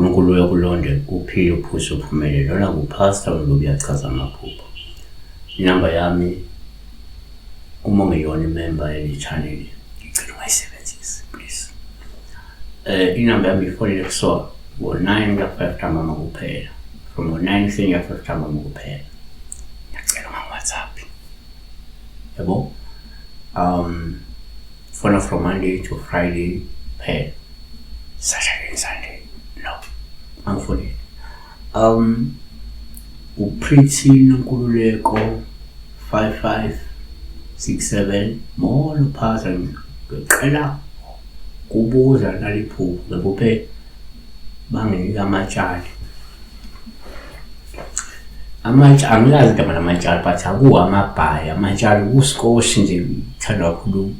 uNkulunkulu uyakulonda uphile uphuse uphumelele. Lona kupastor lokuyachaza amaphupho. Inamba yami uma ungeyona imember yale channel ngicela ungayisebenzisi please. Inamba yami ifonele kusona ngo-9 ka-5 ntambama kuphela. From ngo-9 kufika ka-5 ntambama kuphela. Ngiyacela ngo-WhatsApp. Yabo? Phone from Monday to Friday pay. Saturday and Sunday. No. Angifuni. Uprithi Nkululeko 5567 molo phasa ngicela kubuza naliphupho ngophe banginika amatshali. Amatshali angilazi igama lamatshali but akuwa amabhayi amatshali kuskoshi nje thanda kakhulu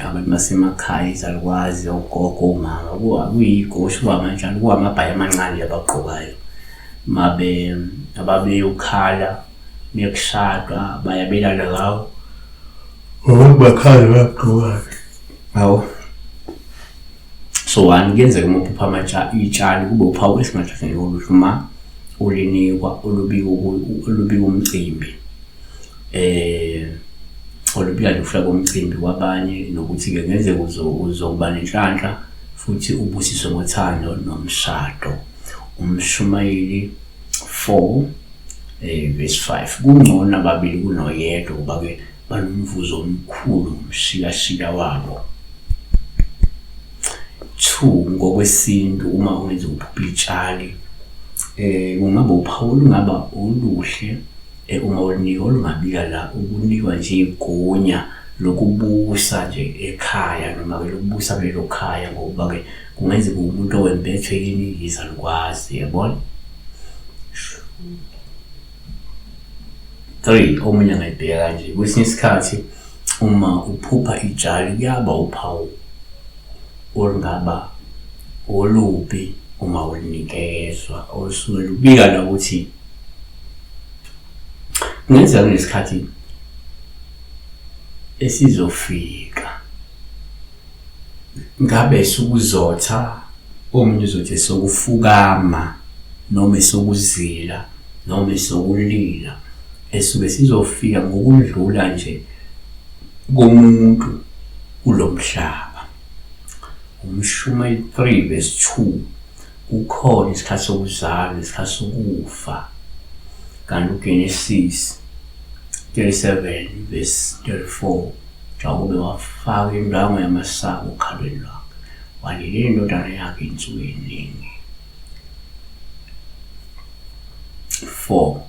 abantu basemakhaya izalukwazi ogogo umama kuyigosho kwamatshali kuwamabhayi amancane abaqokayo mabe ababe ukhala nekushadwa bayabelana ngawo bakhala baqokayo awu. So angenzeka umuphupha amatshali kube uphawu esingathatheni olusho uma ulinikwa olubika umcimbi olubika lufaka umcimbi wabanye nokuthi ke ngenzeka uzokuba nenhlanhla futhi ubusiswe ngothando nomshado. Umshumayeli 4 verse 5 kungcono ababili kunoyedwa kuba ke banomvuzo omkhulu umshiyashiya wabo. 2 ngokwesintu uma ungenza uphupha itshali ungaba uphawu ungaba oluhle uma ulinika olungabika la ukunikwa nje igunya lokubusa nje ekhaya noma ke lokubusa kulelo khaya ngoba ke kungenza umuntu owembethwe yini izalukwazi yabona. 3 omunye ngayibheka nje kwesinye isikhathi uma uphupha itshali kuyaba uphawu olungaba olubi uma ulinikezwa osuke lubika la ukuthi ngenzeka kunesikhathi esizofika ngabe sukuzotha omunye uzothi sokufukama noma esokuzila noma esokulila esuke sizofika ngokundlula nje komuntu kulomhlaba. Umshumayeli 3 verse 2 ukhona isikhathi sokuzalwa isikhathi sokufa. Kanti uGenesis 37 verse 34 Jakobe wafaka indwangu yamasaka ukhalweni lwakhe walile indodana yakhe insuku eningi. 4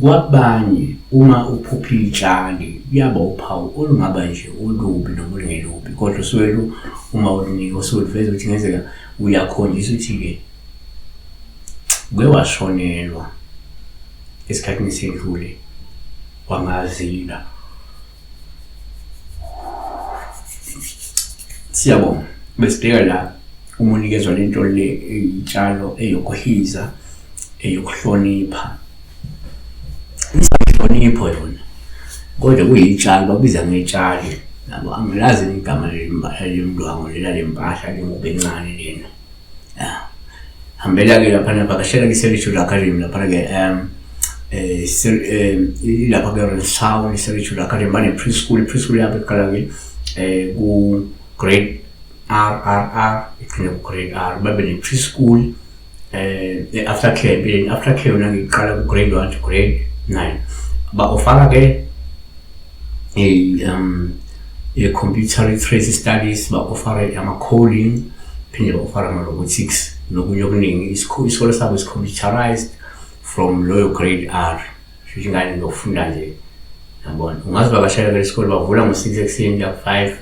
kwabanye uma uphupha itshali kuyaba uphawu olungaba nje olubi noma olungelubi kodwa usuke uma ulinika usuveza ukuthi ngenzeka uyakhonjisa ukuthi ke uke washonelwa esikhathini sedlule wangazila. Siyabonga besibheka la umunikezwa lento le itshalo eyokuhiza eyokuhlonipha. Ihlonipho yona kodwa kuyitshalo babiza ngetshali nabo angilazi igama lendwangu lempahla lengubencane lena. Hambela ke lapha nabakashela kiselishula academy lapha ke lapha ke Rensaw iselishula academy bane preschool yapha eqala ke ku grade RRR ikhona ku grade R babe ne preschool after care yona ngiqala ku grade 1 to grade 9 ba ofaka ke computer literacy studies ba offer ama coding phinde ba offer ama robotics nokunye okuningi. Isikole sabo is computerized from lower grade R sho ingane ngofunda nje yabona ungazivakashela ke isikole bavula ngo6 ekseni ya 5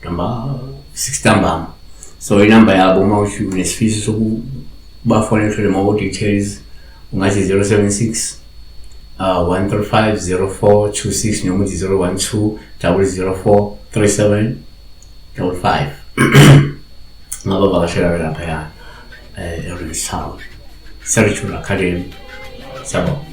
number 6 ntambama. So inamba yabo uma unesifiso sokubafonela for more details ungathi 076 135 0426 noma 012 004 3755 ngaba vakashela lapha ya Rensaw Spiritual Academy. Sabo.